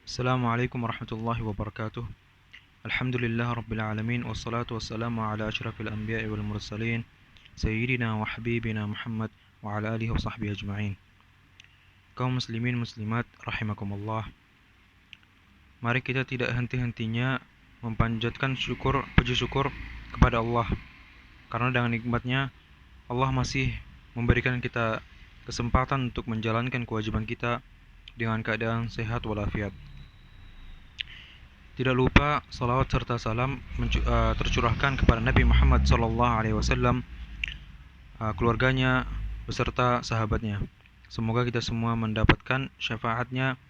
Assalamualaikum warahmatullahi wabarakatuh. Alhamdulillah rabbil alamin wassalatu wassalamu ala asyrafil anbiya'i wal mursalin sayyidina wa habibina Muhammad wa ala alihi wa sahbihi ajma'in. Kaum muslimin muslimat rahimakumullah. Mari kita tidak henti-hentinya memanjatkan puji syukur kepada Allah, karena dengan nikmatnya Allah masih memberikan kita kesempatan untuk menjalankan kewajiban kita dengan keadaan sehat walafiat. Tidak lupa salawat serta salam tercurahkan kepada Nabi Muhammad SAW, keluarganya beserta sahabatnya. Semoga kita semua mendapatkan syafaatnya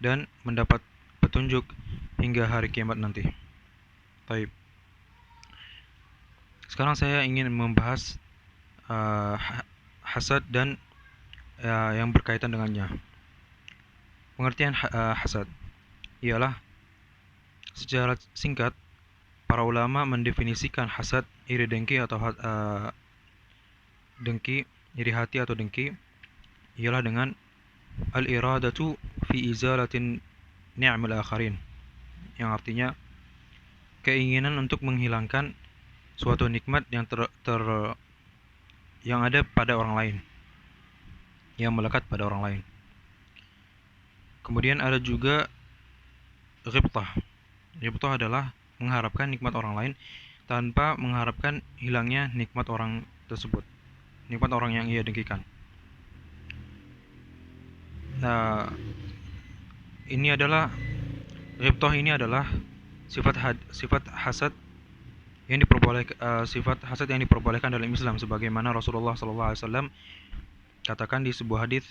dan mendapat petunjuk hingga hari kiamat nanti. Baik. Sekarang saya ingin membahas hasad dan yang berkaitan dengannya. Pengertian hasad ialah, secara singkat, para ulama mendefinisikan hasad, iri dengki atau dengki, iri hati atau dengki, ialah dengan al-iradatu fi izalatin ni'mal akharin, yang artinya keinginan untuk menghilangkan suatu nikmat yang ada pada orang lain, yang melekat pada orang lain. Kemudian ada juga ghibtah. Ghibtah adalah mengharapkan nikmat orang lain tanpa mengharapkan hilangnya nikmat orang tersebut, nikmat orang yang ia dengkikan. Nah, ghibtah ini adalah sifat hasad yang diperbolehkan dalam Islam, sebagaimana Rasulullah SAW katakan di sebuah hadis.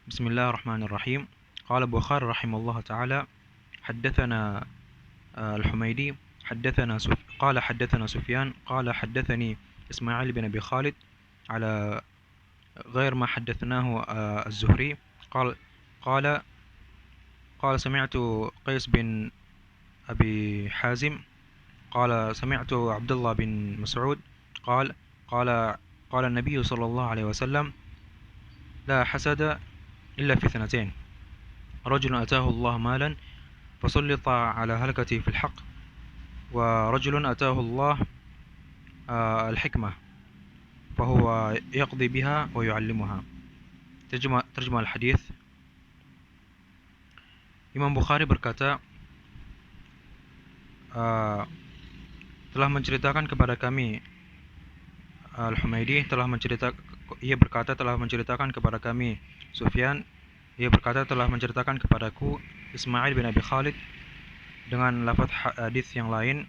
Bismillahirrahmanirrahim. Qala Bukhari rahimahullah taala, haddatsana al-Humaydi qala haddatsana Sufyan qala haddatsani Ismail bin Abi Khalid ala ghair ma haddatsnahu az-Zuhri qala sami'tu Qais bin Abi Hazim قال سمعت عبد الله بن مسعود قال النبي صلى الله عليه وسلم لا حسد إلا في اثنتين: رجل أتاه الله مالا فسلط على هلكته في الحق، ورجل أتاه الله الحكمة فهو يقضي بها ويعلمها. Terjemah al-hadis. Imam Bukhari berkata, telah menceritakan kepada kami, Al-Humaydi telah menceritakan kepada kami Sufyan, ia berkata telah menceritakan kepadaku Ismail bin Abi Khalid dengan lafaz hadis yang lain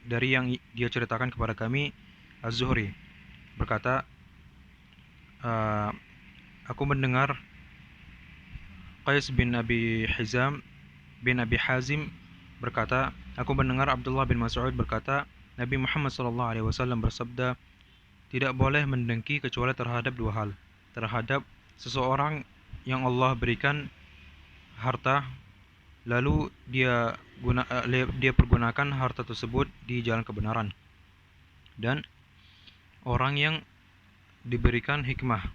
dari yang dia ceritakan kepada kami Az-Zuhri, berkata, aku mendengar Qais bin Abi Hazim berkata, aku mendengar Abdullah bin Mas'ud berkata, Nabi Muhammad SAW bersabda, tidak boleh mendengki kecuali terhadap dua hal: terhadap seseorang yang Allah berikan harta, lalu dia pergunakan harta tersebut di jalan kebenaran, dan orang yang diberikan hikmah,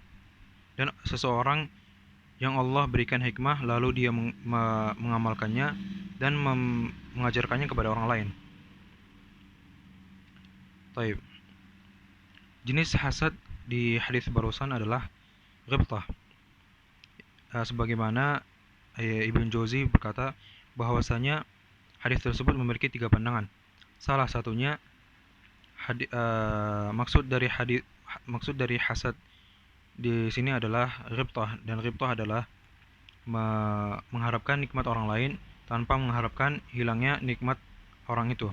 dan seseorang yang Allah berikan hikmah lalu dia mengamalkannya dan mengajarkannya kepada orang lain. Taib. Jenis hasad di hadis barusan adalah ghibtah. Sebagaimana Ibn Jauzi berkata bahwasanya hadis tersebut memiliki 3 pandangan. Salah satunya maksud dari hasad di sini adalah ghibtah, dan ghibtah adalah mengharapkan nikmat orang lain tanpa mengharapkan hilangnya nikmat orang itu.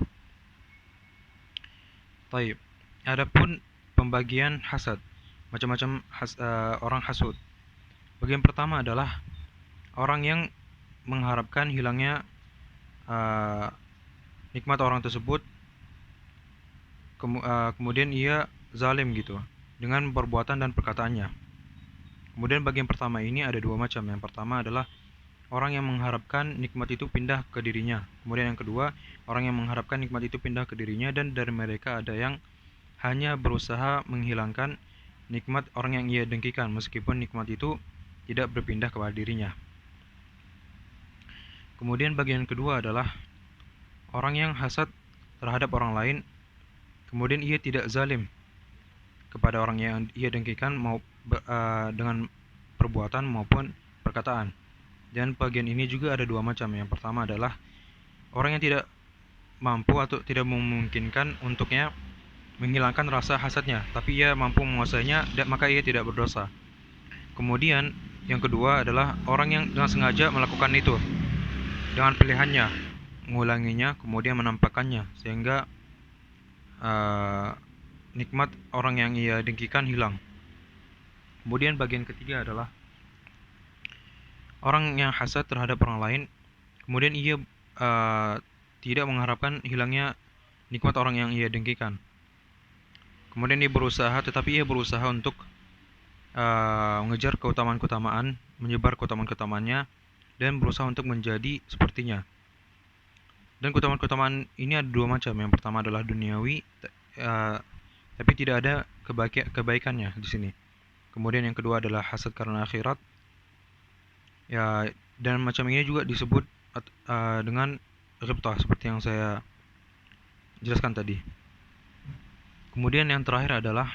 Taib. Adapun pembagian hasad, macam-macam orang hasud. Bagian pertama adalah orang yang mengharapkan hilangnya nikmat orang tersebut, kemudian ia zalim gitu dengan perbuatan dan perkataannya. Kemudian bagian pertama ini ada 2 macam. Yang pertama adalah orang yang mengharapkan nikmat itu pindah ke dirinya. Kemudian yang kedua, orang yang mengharapkan nikmat itu pindah ke dirinya, dan dari mereka ada yang hanya berusaha menghilangkan nikmat orang yang ia dengkikan meskipun nikmat itu tidak berpindah kepada dirinya. Kemudian bagian kedua adalah orang yang hasad terhadap orang lain, kemudian ia tidak zalim kepada orang yang ia dengkikan dengan perbuatan maupun perkataan. Dan bagian ini juga ada dua macam. Yang pertama adalah orang yang tidak mampu atau tidak memungkinkan untuknya menghilangkan rasa hasadnya, tapi ia mampu menguasainya, maka ia tidak berdosa. Kemudian yang kedua adalah orang yang dengan sengaja melakukan itu dengan pilihannya, mengulanginya, kemudian menampakkannya, sehingga nikmat orang yang ia dengkikan hilang. Kemudian bagian ketiga adalah orang yang hasad terhadap orang lain, kemudian ia tidak mengharapkan hilangnya nikmat orang yang ia dengkikan. Kemudian ia berusaha, tetapi ia berusaha untuk mengejar keutamaan-keutamaan, menyebar keutamaan-keutamaannya, dan berusaha untuk menjadi sepertinya. Dan keutamaan-keutamaan ini ada dua macam. Yang pertama adalah duniawi, tapi tidak ada kebaikannya di sini. Kemudian yang kedua adalah hasad karena akhirat. Ya, dan macam ini juga disebut dengan ghibtah, seperti yang saya jelaskan tadi. Kemudian yang terakhir adalah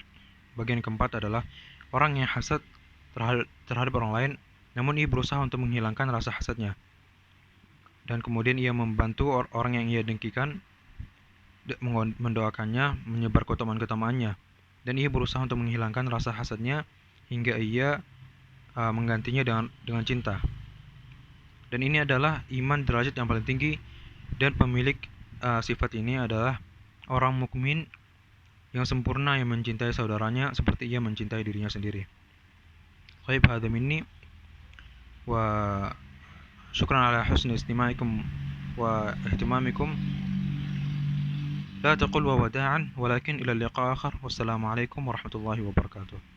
bagian keempat adalah orang yang hasad terhadap orang lain, namun ia berusaha untuk menghilangkan rasa hasadnya. Dan kemudian ia membantu orang yang ia dengkikan, mendoakannya, menyebar keutamaan-keutamaannya. Dan ia berusaha untuk menghilangkan rasa hasadnya hingga ia menggantinya dengan cinta. Dan ini adalah iman derajat yang paling tinggi, dan pemilik sifat ini adalah orang mukmin yang sempurna, yang mencintai saudaranya seperti ia mencintai dirinya sendiri. Baik, hadza minni wa syukran ala husni istima'ikum wa ihtimamikum. La taqul wa wada'an, walakin ila liqa akhar. Wassalamu alaikum warahmatullahi wabarakatuh.